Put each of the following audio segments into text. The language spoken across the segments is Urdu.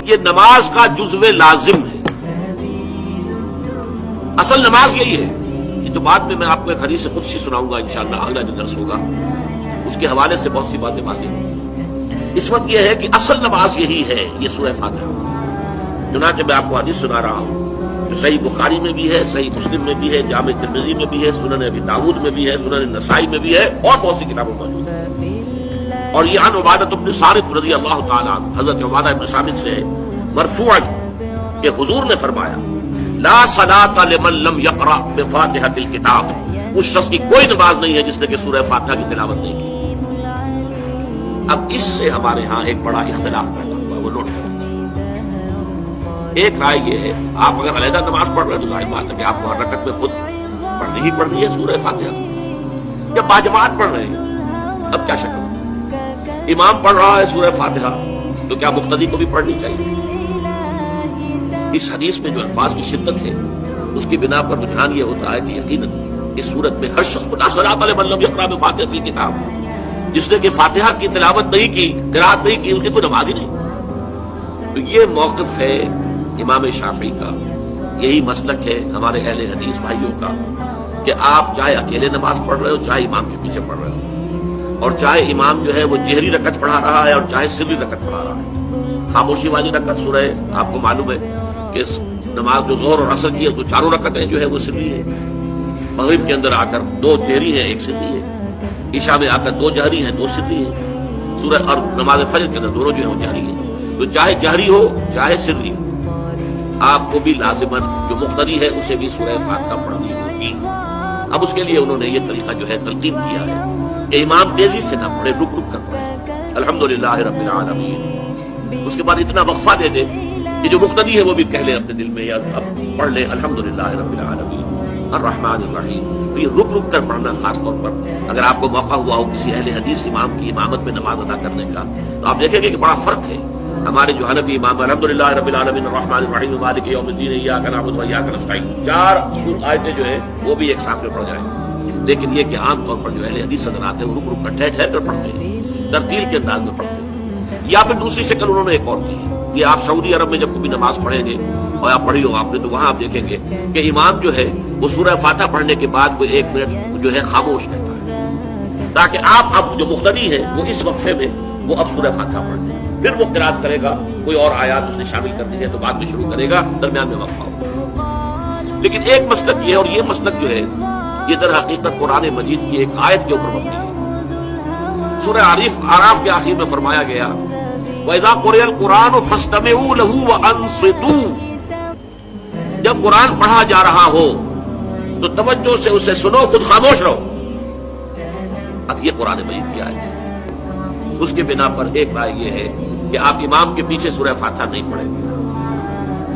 یہ نماز کا جزو لازم ہے. اصل نماز یہی ہے. یہ تو بعد میں آپ کو ایک حدیث قدسی سناؤں گا انشاءاللہ، اگلا جو درس ہوگا اس کے حوالے سے بہت سی باتیں واضح ہوں. اس وقت یہ ہے کہ اصل نماز یہی ہے، یہ سورہ فاتحہ. چنانچہ میں آپ کو حدیث سنا رہا ہوں جو صحیح بخاری میں بھی ہے، صحیح مسلم میں بھی ہے، جامع ترمذی میں بھی ہے، سنن ابی داؤد میں بھی ہے، سنن نسائی میں بھی ہے، اور بہت سی کتابوں میں موجود ہے. اور یہ عن عبادہ بن صامت رضی اللہ تعالی عنہ، حضرت عبادہ بن صامت سے مرفوعا کہ حضور نے فرمایا لا صلاۃ لمن لم یقرأ بفاتحۃ الکتاب، اس شخص کی کوئی نماز نہیں ہے جس نے کہ سورہ فاتحہ کی تلاوت نہیں کی. اب اس سے ہمارے ہاں ایک بڑا اختلاف پیدا ہوا، وہ نوٹ کریں. ایک رائے یہ ہے آپ اگر علیحدہ نماز پڑھ رہے ہیں تو ظاہر بات ہے کہ آپ کو ہر رکعت میں خود پڑھنی ہی پڑھنی ہے سورہ فاتحہ. جب باجماعت پڑھ رہے ہیں اب کیا شک ہے، امام پڑھ رہا ہے سورہ فاتحہ تو کیا مقتدی کو بھی پڑھنی چاہیے؟ اس حدیث میں جو الفاظ کی شدت ہے اس کی بنا پر رجحان یہ ہوتا ہے کہ یقیناً اس صورت میں ہر شخص کو لا صلاۃ لمن لم یقرأ بفاتحۃ الکتاب، جس نے کہ فاتحہ کی تلاوت نہیں کی، قرأت نہیں کی، اس کی کوئی نماز ہی نہیں. تو یہ موقف ہے امام شافعی کا، یہی مسلک ہے ہمارے اہل حدیث بھائیوں کا کہ آپ چاہے اکیلے نماز پڑھ رہے ہو، چاہے امام کے پیچھے پڑھ رہے ہو، اور چاہے امام جو ہے وہ جہری رکعت پڑھا رہا ہے اور چاہے سری رکعت پڑھا رہا ہے. خاموشی والی رکعت سورہ آپ کو معلوم ہے کہ نماز جو ظہر اور عصر کی ہے تو چاروں رکعتیں جو ہے وہ سری ہے. مغرب کے اندر آ کر 2 جہری ہیں 1 سری ہے، عشاء میں آ کر 2 جہری ہیں 2 سری ہے، سورہ اور نماز فجر کے اندر دونوں جو ہے وہ جہری ہے. تو چاہے جہری ہو چاہے سری ہو آپ کو بھی لازماً جو مقتدی ہے اسے بھی سورہ فاتحہ پڑھنی ہوگی. اب اس کے لیے انہوں نے یہ طریقہ جو ہے تلقین کیا ہے کہ امام تیزی سے نہ پڑھے، رک رک کر پڑھے الحمدللہ رب العالمین، اس کے بعد اتنا وقفہ دے دے کہ جو مقتدی ہے وہ بھی کہہ لے اپنے دل میں یا اب پڑھ لے الحمدللہ رب العالمین الرحمن الرحیم. تو یہ رک رک کر پڑھنا، خاص طور پر اگر آپ کو موقع ہوا ہو کسی اہل حدیث امام کی امامت میں نماز ادا کرنے کا تو آپ دیکھیں گے کہ بڑا فرق ہے. ہمارے جو حنفی امام الحمدللہ رب العالمین الرحمن الرحیم مالک یوم الدین ایاک نعبد و ایاک نستعین 4 آیتیں جو ہیں وہ بھی ایک ساتھ میں پڑھ جائیں. لیکن یہ کہ عام طور پر جو اہل حدیث حضرات ہیں وہ رک رک کر ٹھہر ٹھہر کر پڑھتے ہیں، ترتیل کے انداز میں پڑھتے ہیں. یا پھر دوسری شکل انہوں نے ایک اور کی ہے، یہ آپ سعودی عرب میں جب کبھی نماز پڑھیں گے اور آپ پڑھی ہو آپ نے تو وہاں آپ دیکھیں گے کہ امام جو ہے وہ سورہ فاتحہ پڑھنے کے بعد کوئی 1 منٹ جو ہے خاموش رہتا ہے تاکہ آپ اب جو مقتدی ہے وہ اس وقفے میں وہ اب سورہ فاتحہ پڑھ لیں، پھر وہ قرات کرے گا، کوئی اور آیات اس نے شامل کر دی ہے تو بعد میں شروع کرے گا، درمیان میں وقفہ ہوگا. لیکن ایک مسلک یہ، اور یہ مسلک جو ہے یہ در حقیقت قرآن مجید کی ایک آیت کے اوپر مبنی ہے. سورہ اعراف کے آخر میں فرمایا گیا وَإِذَا قُرِئَ الْقُرْآنُ فَاسْتَمِعُوا لَهُ وَأَنصِتُوا، جب قرآن پڑھا جا رہا ہو تو توجہ سے اسے سنو، خود خاموش رہو. اب یہ قرآن مجید کی آیت ہے. اس کے بنا پر ایک رائے یہ ہے کہ آپ امام کے پیچھے سورہ فاتحہ نہیں پڑھیں گے،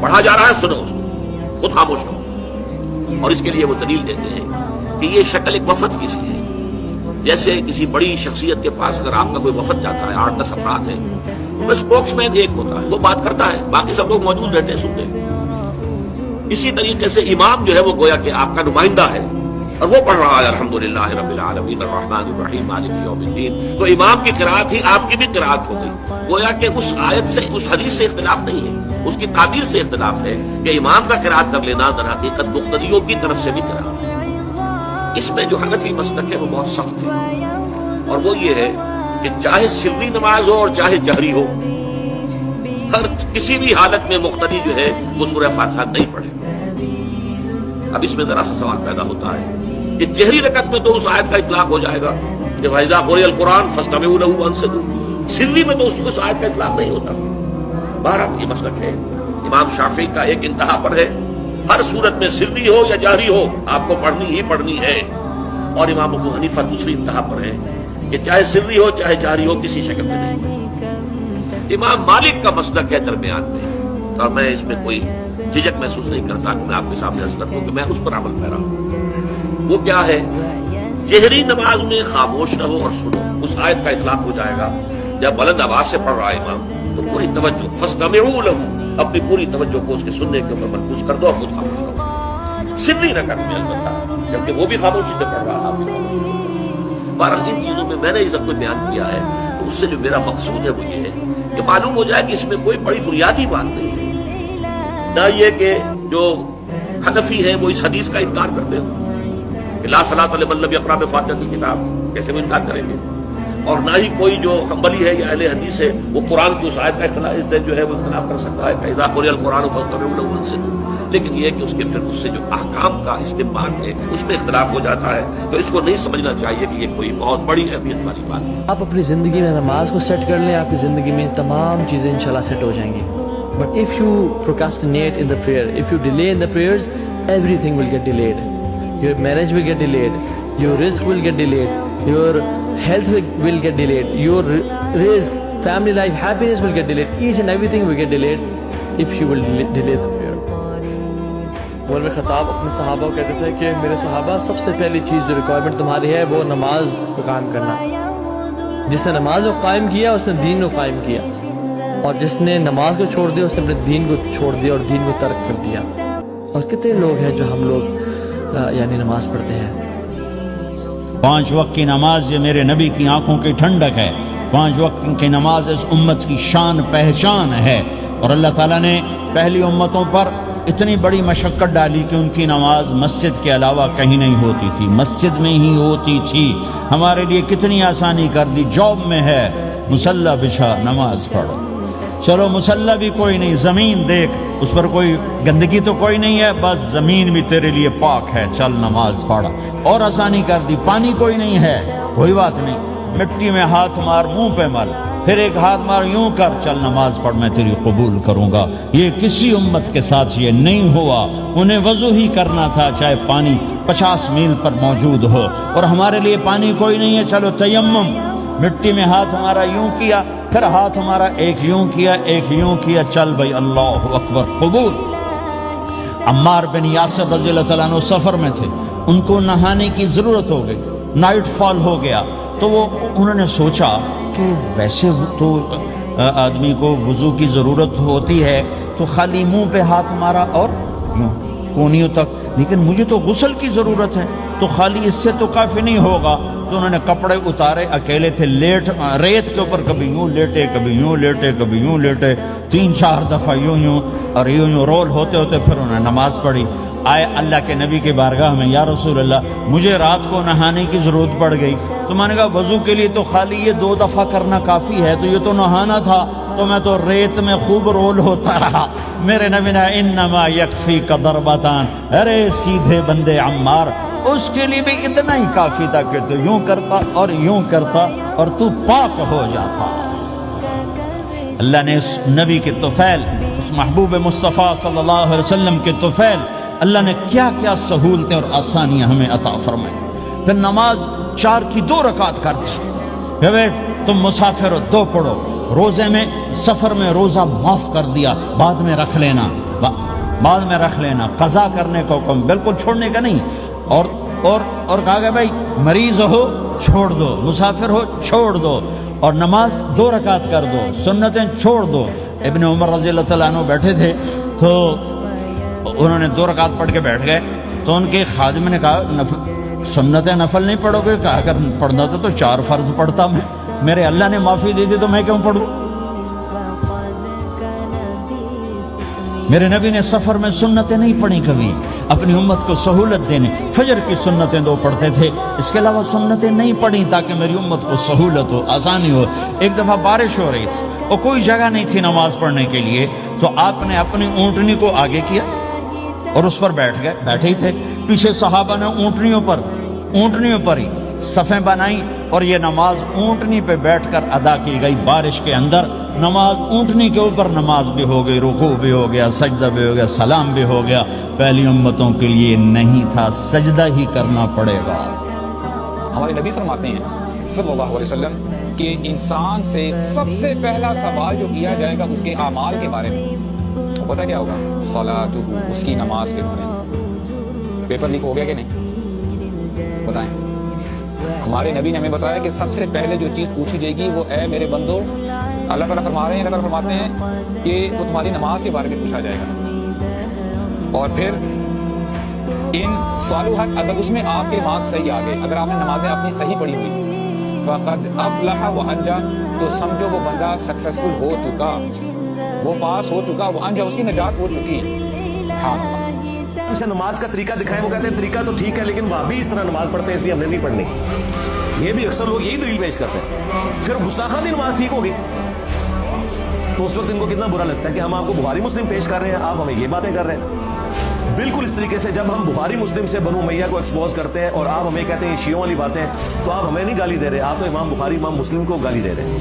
پڑھا جا رہا ہے سنو اس کو، خود خاموش رہو. اور اس کے لیے وہ دلیل دیتے ہیں کہ یہ شکل ایک وفد کی سی ہے. جیسے کسی بڑی شخصیت کے پاس اگر آپ کا کوئی وفد جاتا ہے 8-10 افراد ہیں، تو اسپوکس مین ایک ہوتا ہے، وہ بات کرتا ہے، باقی سب لوگ موجود رہتے ہیں سنتے ہیں. اسی طریقے سے امام جو ہے وہ گویا کہ آپ کا نمائندہ ہے اور وہ پڑھ رہا ہے الحمدللہ رب العالمین الرحمن الرحیم مالک یوم الدین، تو امام کی قرات ہی آپ کی بھی قرات ہو گئی. گویا کہ اس آیت سے، اس حدیث سے اختلاف نہیں ہے، اس کی تعبیر سے اختلاف ہے کہ امام کا قرات کر لینا در حقیقت مقتدیوں کی طرف سے بھی قرات. اس میں جو حنفی مسلک ہے وہ بہت سخت ہے، اور وہ یہ ہے کہ چاہے سری نماز ہو اور چاہے جہری ہو، ہر کسی بھی حالت میں مقتدی جو ہے وہ سورہ فاتحہ نہیں پڑھے. اب اس میں ذرا سا سوال پیدا ہوتا ہے کہ جہری رکعت میں تو اس آیت کا اطلاق ہو جائے گا کہ وَإِذَا قُرِئَ الْقُرْآنُ فَاسْتَمِعُوا لَهُ وَأَنصِتُوا، سری میں تو اس آیت کا اطلاق نہیں ہوتا. بہرحال یہ مسلک ہے امام شافعی کا، ایک انتہا پر ہے، ہر صورت میں سری ہو یا جہری ہو آپ کو پڑھنی ہی پڑھنی ہے. اور امام ابو حنیفہ دوسری انتہا پر ہے کہ چاہے سری ہو چاہے جہری ہو کسی شکل میں نہیں. امام مالک کا مسلک ہے درمیان میں، اور میں اس میں کوئی جھجک محسوس نہیں کرتا کہ میں آپ کے سامنے عرض کر دوں کہ میں اس پر عمل پیرا ہوں. وہ کیا ہے، جہری نماز میں خاموش رہو اور سنو، اس آیت کا اطلاق ہو جائے گا. جب بلند آواز سے پڑھ رہا ہے امام تو پوری توجہ، فَاسْتَمِعُوا لَهُ، اپنی پوری توجہ کو اس کے سننے کے اوپر مرکوز کر دو اور خود خاموش رہو. سری رکعت میں البتہ جبکہ وہ بھی خاموشی سے پڑھ رہا، آپ بھی خاموشی سے. بہرحال ان چیزوں میں نے یہ سب کچھ بیان کیا ہے، تو اس سے جو میرا مقصود ہے وہ یہ ہے کہ معلوم ہو جائے کہ اس میں کوئی بڑی بنیادی بات نہیں ہے. نہ یہ کہ جو حنفی ہیں وہ اس حدیث کا انکار کرتے ہو کہ لا صلاۃ لمن لم یقرأ بفاتحۃ الکتاب، کیسے وہ انکار کریں گے؟ اور نہ ہی کوئی جو حنبلی ہے یا اہل حدیث ہے وہ قرآن کی اس آیت کا اختلاف جو ہے وہ اختلاف کر سکتا ہے کہ اذا قرئ القرآن فاستمعوا له وانصتوا. لیکن یہ ہے کہ اس کے پھر اس سے جو احکام کا استنباط ہے اس میں اختلاف ہو جاتا ہے. تو اس کو نہیں سمجھنا چاہیے کہ یہ کوئی بہت بڑی اہمیت والی بات ہے. آپ اپنی زندگی میں نماز کو سیٹ کر لیں، آپ کی زندگی میں تمام چیزیں انشاءاللہ سیٹ ہو جائیں گی. But if you procrastinate in the prayer, if you delay in the prayers, everything will get delayed. Your marriage will get delayed, your rizq will get delayed, your health will get delayed, your rizq, family life, happiness will get delayed. Each and everything will get delayed if you will delay the prayer. عمر بن خطاب اپنے صحابہ کو کہتے تھے کہ میرے صحابہ سب سے پہلی چیز جو ریکوائرمنٹ تمہاری ہے وہ نماز کو قائم کرنا. جس نے نماز کو قائم کیا اس نے دین کو قائم کیا، اور جس نے نماز کو چھوڑ دیا اس نے اپنے دین کو چھوڑ دیا اور دین کو ترک کر دیا. اور کتنے لوگ ہیں جو ہم لوگ یعنی نماز پڑھتے ہیں. 5 وقت کی نماز یہ میرے نبی کی آنکھوں کی ٹھنڈک ہے. 5 وقت کی نماز اس امت کی شان پہچان ہے. اور اللہ تعالیٰ نے پہلی امتوں پر اتنی بڑی مشقت ڈالی کہ ان کی نماز مسجد کے علاوہ کہیں نہیں ہوتی تھی، مسجد میں ہی ہوتی تھی. ہمارے لیے کتنی آسانی کر دی. جاب میں ہے مصلی بچھا نماز پڑھو، چلو مصلی بھی کوئی نہیں، زمین دیکھ اس پر کوئی گندگی تو کوئی نہیں ہے، بس زمین بھی تیرے لیے پاک ہے، چل نماز پڑھا. اور آسانی کر دی. پانی کوئی نہیں ہے، کوئی بات نہیں، مٹی میں ہاتھ مار، منہ پہ مل، پھر ایک ہاتھ مار، یوں کر، چل نماز پڑھ، میں تیری قبول کروں گا. یہ کسی امت کے ساتھ یہ نہیں ہوا. انہیں وضو ہی کرنا تھا چاہے پانی 50 میل پر موجود ہو. اور ہمارے لیے پانی کوئی نہیں ہے، چلو تیمم، مٹی میں ہاتھ ہمارا یوں کیا، پھر ہاتھ ہمارا ایک یوں کیا ایک یوں کیا، چل بھائی اللہ اکبر قبول. عمار بن یاسر رضی اللہ تعالیٰ عنہ سفر میں تھے، ان کو نہانے کی ضرورت ہو گئی، نائٹ فال ہو گیا. تو انہوں نے سوچا کہ ویسے تو آدمی کو وضو کی ضرورت ہوتی ہے تو خالی منہ پہ ہاتھ مارا اور کونیوں تک، لیکن مجھے تو غسل کی ضرورت ہے، تو خالی اس سے تو کافی نہیں ہوگا. تو انہوں نے کپڑے اتارے، اکیلے تھے، ریت کے اوپر کبھی یوں لیٹے کبھی یوں لیٹے کبھی یوں لیٹے، 3-4 دفعہ یوں یوں اور یوں یوں رول ہوتے ہوتے پھر انہوں نے نماز پڑھی. آئے اللہ کے نبی کے بارگاہ میں، یا رسول اللہ مجھے رات کو نہانے کی ضرورت پڑ گئی. تو میں نے کہا وضو کے لیے تو خالی یہ 2 دفعہ کرنا کافی ہے، تو یہ تو نہانا تھا، تو میں تو ریت میں خوب رول ہوتا رہا. میرے نبی نے انما یکفیک ضربتان، ارے سیدھے بندے عمار، اس کے لیے بھی اتنا ہی کافی تھا کہ تو یوں کرتا اور یوں کرتا اور تو پاک ہو جاتا. اللہ نے اس نبی کے طفیل، اس محبوب مصطفیٰ صلی اللہ علیہ وسلم کے طفیل، اللہ نے کیا کیا سہولتیں اور آسانیاں ہمیں عطا فرمائیں. پھر نماز 4 کی 2 رکعت کر دی. تم مسافر ہو 2 پڑھو. روزے میں سفر میں روزہ معاف کر دیا، بعد میں رکھ لینا، بعد میں رکھ لینا. قضا کرنے کو حکم، بالکل چھوڑنے کا نہیں. اور کہا کہ بھائی مریض ہو چھوڑ دو، مسافر ہو چھوڑ دو، اور نماز 2 رکعت کر دو، سنتیں چھوڑ دو. ابن عمر رضی اللہ تعالیٰ عنہ بیٹھے تھے تو انہوں نے 2 رکعت پڑھ کے بیٹھ گئے. تو ان کے خادم نے کہا سنت نفل نہیں پڑھو گے؟ کہا اگر پڑھنا تو 4 فرض پڑھتا میں، میرے اللہ نے معافی دے دی تو میں کیوں پڑھوں؟ میرے نبی نے سفر میں سنتیں نہیں پڑھی کبھی، اپنی امت کو سہولت دینے. فجر کی سنتیں 2 پڑھتے تھے، اس کے علاوہ سنتیں نہیں پڑھی تاکہ میری امت کو سہولت ہو، آسانی ہو. ایک دفعہ بارش ہو رہی تھی اور کوئی جگہ نہیں تھی نماز پڑھنے کے لیے، تو آپ نے اپنی اونٹنی کو آگے کیا اور اس پر بیٹھ گئے. بیٹھے ہی تھے، پیچھے صحابہ نے اونٹنیوں پر ہی صفیں بنائیں اور یہ نماز اونٹنی پہ بیٹھ کر ادا کی گئی. بارش کے اندر نماز اونٹنی کے اوپر نماز بھی ہو گئی، رکوع بھی ہو گیا، سجدہ بھی ہو گیا، سلام بھی ہو گیا. پہلی امتوں کے لیے نہیں تھا، سجدہ ہی کرنا پڑے گا. ہمارے نبی فرماتے ہیں صلی اللہ علیہ وسلم کہ انسان سے سب سے پہلا سوال جو کیا جائے گا اس کے اعمال کے بارے میں، پتہ کیا ہوگا؟ صلاتہ، اس کی نماز کے بارے میں. پیپر لیک ہو گیا کہ نہیں؟ بتائیں. ہمارے نبی نے ہمیں بتایا کہ سب سے پہلے جو چیز پوچھی جائے گی وہ اے میرے بندو، اللہ تعالیٰ فرماتے ہیں کہ وہ تمہاری نماز کے بارے میں پوچھا جائے گا. اور پھر ان سوالوں حق اگر اس میں آپ کے مارکس صحیح آ گئے، اگر آپ نے نمازیں اپنی صحیح پڑھی ہوئی فقد افلح وانجا، تو سمجھو وہ بندہ سکسیسفل ہو چکا، وہ پاس ہو چکا، وہ انجا، اس کی نجات ہو چکی۔ سبحان اللہ۔ اسے نماز کا طریقہ دکھائیں، وہ کہتے ہیں طریقہ تو ٹھیک ہے لیکن وہ بھی اس طرح نماز پڑھتے ہیں اس لیے ہم نے نہیں پڑھنی۔ یہ بھی اکثر لوگ یہی دلیل پیش کرتے ہیں، پھر گستاخانہ نماز ٹھیک ہوگی تو اس وقت ان کو کتنا برا لگتا ہے کہ ہم آپ کو بخاری مسلم پیش کر رہے ہیں، آپ ہمیں یہ باتیں کر رہے ہیں۔ بالکل اس طریقے سے جب ہم بخاری مسلم سے بنو امیہ کو ایکسپوز کرتے ہیں اور آپ ہمیں کہتے ہیں یہ شیعوں والی باتیں، تو آپ ہمیں نہیں گالی دے رہے، آپ تو امام بخاری امام مسلم کو گالی دے رہے ہیں،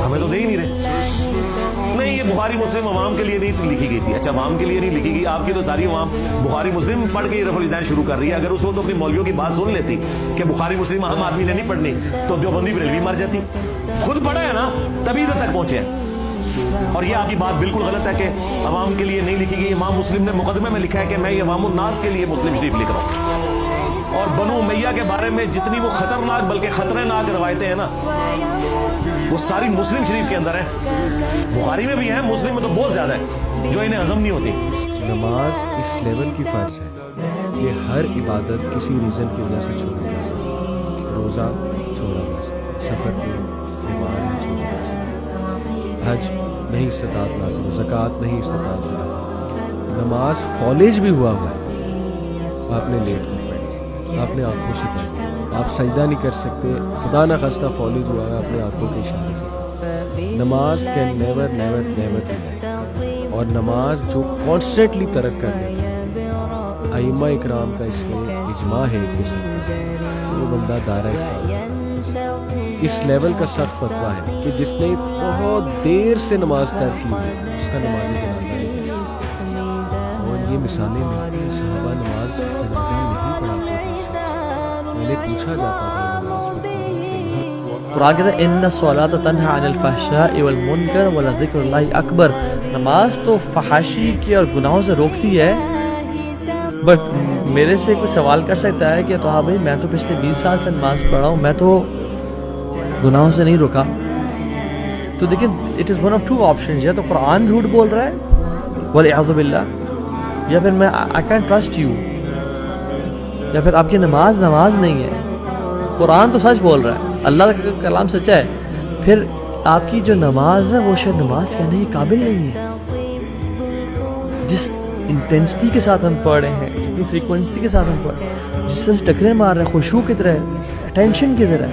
ہمیں تو دے ہی نہیں رہے۔ نہیں، یہ بخاری مسلم عوام کے لیے نہیں لکھی گئی تھی۔ اچھا، عوام کے لیے نہیں لکھی گئی، آپ کی تو ساری عوام بخاری مسلم پڑھ کے رفع الدین شروع کر رہی ہے۔ اگر اس وقت اپنی مولویوں کی بات سن لیتی کہ بخاری مسلم اہم آدمی نے نہیں پڑھنی تو دیوبندی بریلوی مر جاتی۔ خود پڑھا ہے نا، تبھی ادھر تک پہنچے ہیں۔ اور یہ آپ کی بات بالکل غلط ہے کہ عوام کے لیے نہیں لکھی گئی۔ امام مسلم نے مقدمے میں لکھا ہے کہ میں یہ عوام الناس کے لیے مسلم شریف لکھ رہا ہوں۔ اور بنو امیہ کے بارے میں جتنی وہ خطرناک بلکہ خطرناک روایتیں ہیں نا، وہ ساری مسلم شریف کے اندر ہیں، بخاری میں بھی ہیں، مسلم میں تو بہت زیادہ ہے جو انہیں ہضم نہیں ہوتی۔ نماز اس لیول کی فرض ہے کہ ہر عبادت کسی ریزن کی وجہ سے چھوڑی جا سکتی۔ روزہ چھوڑا جا سکتا، سفر کی بیمار نہیں چھوڑا جا سکتا، حج نہیں استطاعت نہ کرو، زکوٰۃ نہیں استطاعت نہ کرو۔ نماز فالج بھی ہوا ہے، آپ نے لیٹ کر پڑھی، آپ نے آنکھوں سے پڑھی، آپ سجدہ نہیں کر سکتے، خدا نہ خواستہ فالج ہوا ہے اپنے آنکھوں کے اشارے سے۔ نماز can never never never be, اور نماز جو کانسٹنٹلی ترک کر دیتا ہے، ائمہ اکرام کا اس میں اجماع ہے کہ وہ بندہ دائرہ اسلام اس لیول کا سخت فتویٰ ہے کہ جس نے بہت دیر سے نماز ترک کی ہے اس کا نمازی جنازہ نہیں ہے۔ اور یہ مثالیں نہیں، صحابہ نماز جنازہ نہیں پڑھاتے تھے، پہلے پوچھا جاتا تھا قرآن کہتا ہے ان الصلاۃ تنہی عن الفحشاء والمنکر ولذکر اللہ اکبر۔ نماز تو فحاشی کی اور گناہوں سے روکتی ہے، بٹ میرے سے کوئی سوال کر سکتا ہے کہ تو ہاں بھائی میں تو پچھلے 20 سال سے نماز پڑھ رہا ہوں، میں تو گناہوں سے نہیں روکا۔ تو دیکھیں it is one of two options, یا تو قرآن جھوٹ بول رہا ہے والعیاذ باللہ، یا پھر میں آئی کین ٹرسٹ یو، یا پھر آپ کی نماز نہیں ہے۔ قرآن تو سچ بول رہا ہے، اللہ کا کلام سچا ہے، پھر آپ کی جو نماز ہے وہ شاید نماز کہنے کے قابل نہیں ہے۔ جس انٹینسٹی کے ساتھ ہم پڑھ رہے ہیں، جتنی فریکوینسی کے ساتھ ہم پڑھ رہے ہیں، جس سے ٹکرے مار رہے ہیں، خشوع کی طرح، اٹینشن کی طرح،